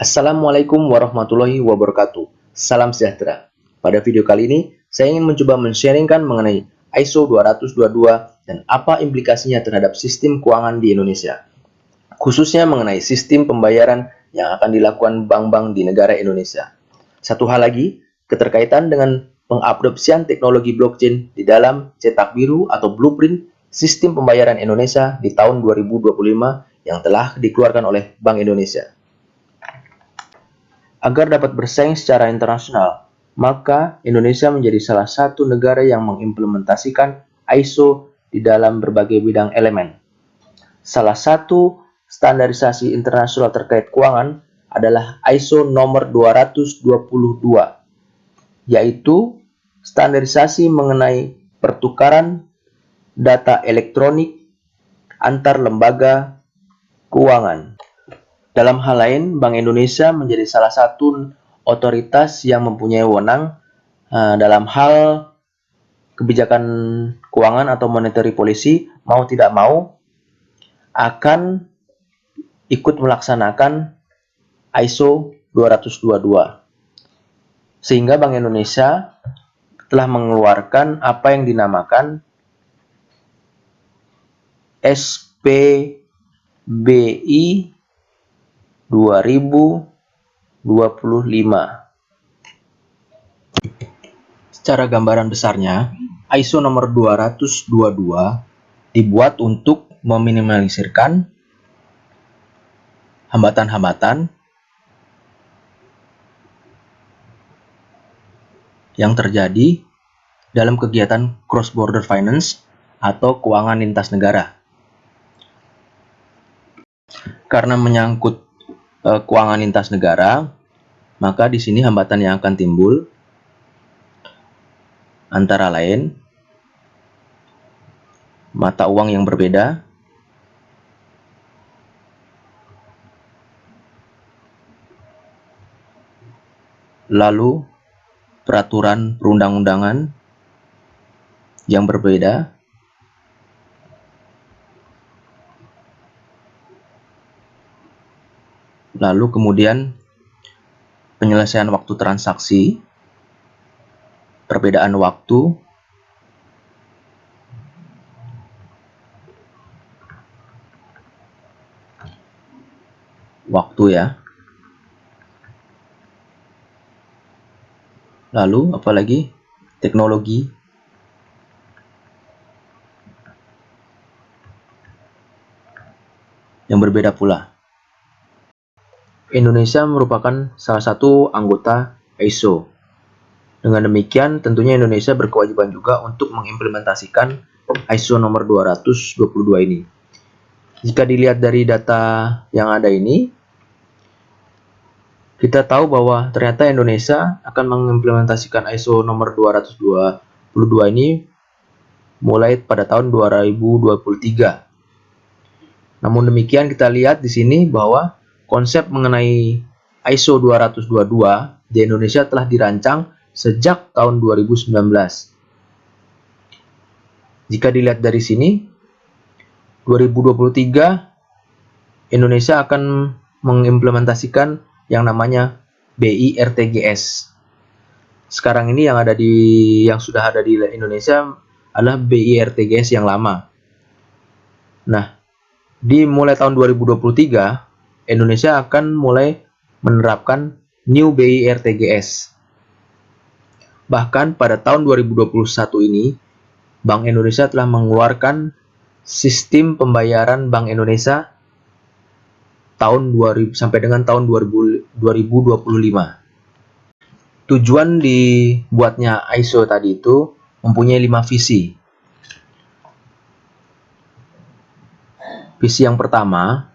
Assalamualaikum warahmatullahi wabarakatuh. Salam sejahtera. Pada video kali ini, saya ingin mencoba men-sharingkan mengenai ISO 20022 dan apa implikasinya terhadap sistem keuangan di Indonesia, khususnya mengenai sistem pembayaran yang akan dilakukan bank-bank di negara Indonesia. Satu hal lagi, keterkaitan dengan pengadopsian teknologi blockchain di dalam cetak biru atau blueprint sistem pembayaran Indonesia di tahun 2025 yang telah dikeluarkan oleh Bank Indonesia. Agar dapat bersaing secara internasional, maka Indonesia menjadi salah satu negara yang mengimplementasikan ISO di dalam berbagai bidang elemen. Salah satu standarisasi internasional terkait keuangan adalah ISO nomor 222, yaitu standarisasi mengenai pertukaran data elektronik antar lembaga keuangan. Dalam hal lain, Bank Indonesia menjadi salah satu otoritas yang mempunyai wewenang dalam hal kebijakan keuangan atau monetary policy, mau tidak mau akan ikut melaksanakan ISO 222. Sehingga Bank Indonesia telah mengeluarkan apa yang dinamakan SPBI 2025. Secara gambaran besarnya, ISO nomor 222 dibuat untuk meminimalisirkan hambatan-hambatan yang terjadi dalam kegiatan cross-border finance atau keuangan lintas negara. Karena menyangkut keuangan lintas negara, maka di sini hambatan yang akan timbul antara lain mata uang yang berbeda, lalu peraturan perundang-undangan yang berbeda, lalu kemudian penyelesaian waktu transaksi, perbedaan waktu, ya. Lalu apalagi teknologi, yang berbeda pula. Indonesia merupakan salah satu anggota ISO. Dengan demikian, tentunya Indonesia berkewajiban juga untuk mengimplementasikan ISO nomor 222 ini. Jika dilihat dari data yang ada ini, kita tahu bahwa ternyata Indonesia akan mengimplementasikan ISO nomor 222 ini mulai pada tahun 2023. Namun demikian, kita lihat di sini bahwa konsep mengenai ISO 222 di Indonesia telah dirancang sejak tahun 2019. Jika dilihat dari sini, 2023 Indonesia akan mengimplementasikan yang namanya BI-RTGS. Sekarang ini yang sudah ada di Indonesia adalah BI-RTGS yang lama. Nah, mulai tahun 2023 Indonesia akan mulai menerapkan New BI-RTGS. Bahkan pada tahun 2021 ini, Bank Indonesia telah mengeluarkan sistem pembayaran Bank Indonesia sampai dengan tahun 2025. Tujuan dibuatnya ISO tadi itu mempunyai 5 visi. Visi yang pertama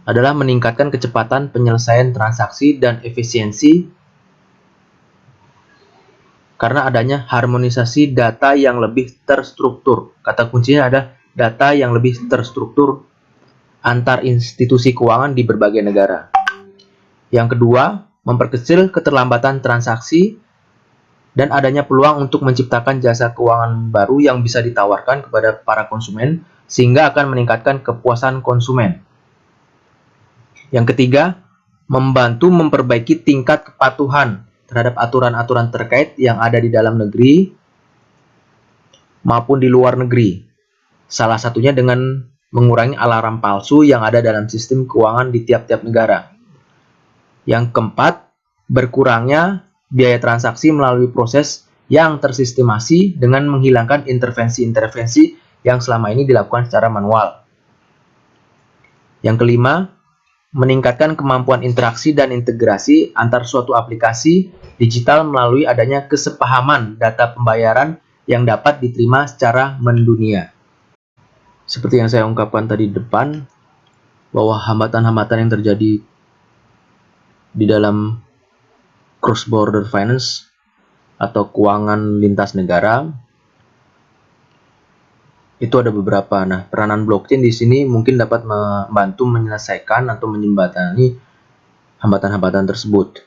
adalah meningkatkan kecepatan penyelesaian transaksi dan efisiensi karena adanya harmonisasi data yang lebih terstruktur. Kata kuncinya ada data yang lebih terstruktur antar institusi keuangan di berbagai negara. Yang kedua, memperkecil keterlambatan transaksi dan adanya peluang untuk menciptakan jasa keuangan baru yang bisa ditawarkan kepada para konsumen sehingga akan meningkatkan kepuasan konsumen. Yang ketiga, membantu memperbaiki tingkat kepatuhan terhadap aturan-aturan terkait yang ada di dalam negeri maupun di luar negeri. Salah satunya dengan mengurangi alarm palsu yang ada dalam sistem keuangan di tiap-tiap negara. Yang keempat, berkurangnya biaya transaksi melalui proses yang tersistemasi dengan menghilangkan intervensi-intervensi yang selama ini dilakukan secara manual. Yang kelima, meningkatkan kemampuan interaksi dan integrasi antar suatu aplikasi digital melalui adanya kesepahaman data pembayaran yang dapat diterima secara mendunia. Seperti yang saya ungkapkan tadi di depan, bahwa hambatan-hambatan yang terjadi di dalam cross-border finance atau keuangan lintas negara itu ada beberapa. Nah, peranan blockchain di sini mungkin dapat membantu menyelesaikan atau menjembatani hambatan-hambatan tersebut.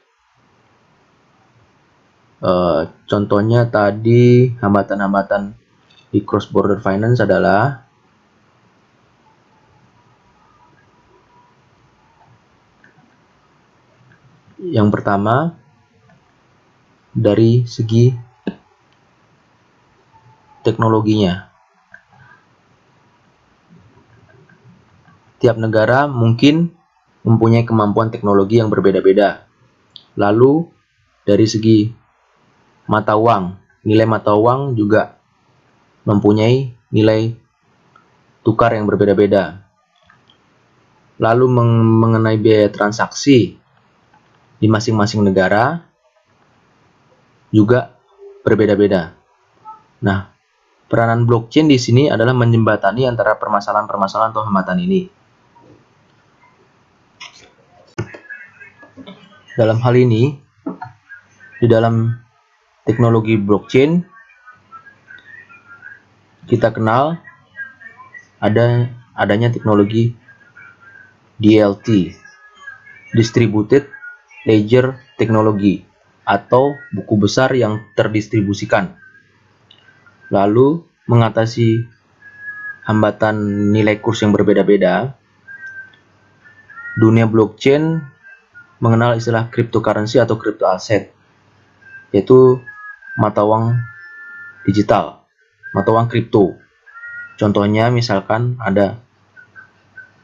Contohnya tadi hambatan-hambatan di cross-border finance adalah yang pertama, dari segi teknologinya. Tiap negara mungkin mempunyai kemampuan teknologi yang berbeda-beda. Lalu, dari segi mata uang, nilai mata uang juga mempunyai nilai tukar yang berbeda-beda. Lalu mengenai biaya transaksi di masing-masing negara juga berbeda-beda. Nah, peranan blockchain di sini adalah menjembatani antara permasalahan-permasalahan atau hambatan ini. Dalam hal ini, di dalam teknologi blockchain, kita kenal adanya teknologi DLT, Distributed Ledger Technology, atau buku besar yang terdistribusikan. Lalu, mengatasi hambatan nilai kurs yang berbeda-beda, dunia blockchain mengenal istilah cryptocurrency atau crypto asset, yaitu mata uang digital, mata uang kripto. Contohnya misalkan ada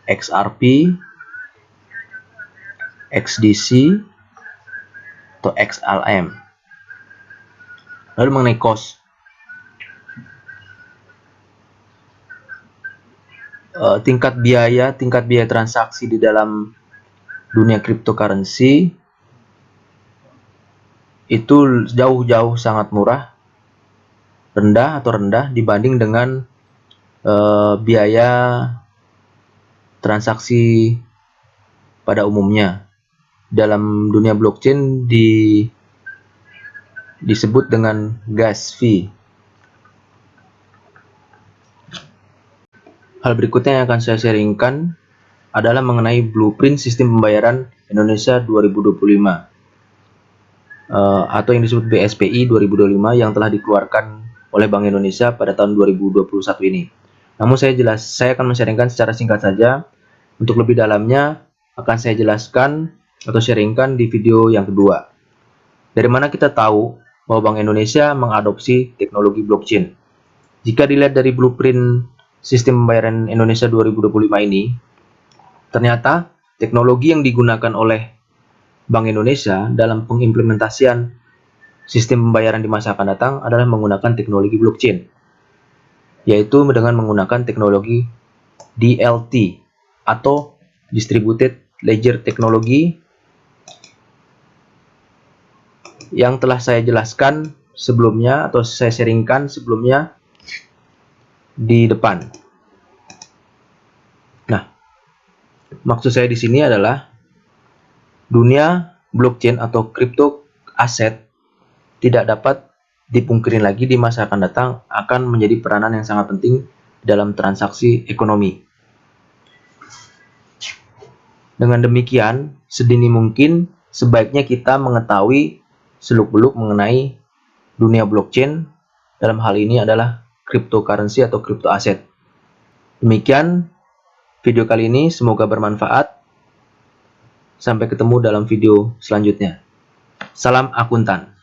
XRP, XDC, atau XLM. Lalu mengenai cost, tingkat biaya transaksi di dalam dunia cryptocurrency itu jauh-jauh sangat rendah dibanding dengan biaya transaksi pada umumnya. Dalam dunia blockchain disebut dengan gas fee. Hal berikutnya yang akan saya sharingkan adalah mengenai blueprint sistem pembayaran Indonesia 2025 atau yang disebut BSPI 2025 yang telah dikeluarkan oleh Bank Indonesia pada tahun 2021 ini. Namun saya akan men-sharingkan secara singkat saja. Untuk lebih dalamnya akan saya jelaskan atau sharingkan di video yang kedua. Dari mana kita tahu bahwa Bank Indonesia mengadopsi teknologi blockchain? Jika dilihat dari blueprint sistem pembayaran Indonesia 2025 ini, ternyata teknologi yang digunakan oleh Bank Indonesia dalam pengimplementasian sistem pembayaran di masa akan datang adalah menggunakan teknologi blockchain, yaitu dengan menggunakan teknologi DLT atau Distributed Ledger Technology yang telah saya jelaskan sebelumnya atau saya sharingkan sebelumnya di depan. Nah, maksud saya di sini adalah dunia blockchain atau crypto aset tidak dapat dipungkiri lagi di masa akan datang akan menjadi peranan yang sangat penting dalam transaksi ekonomi. Dengan demikian, sedini mungkin sebaiknya kita mengetahui seluk-beluk mengenai dunia blockchain, dalam hal ini adalah cryptocurrency atau crypto aset. Demikian video kali ini, semoga bermanfaat. Sampai ketemu dalam video selanjutnya. Salam akuntan.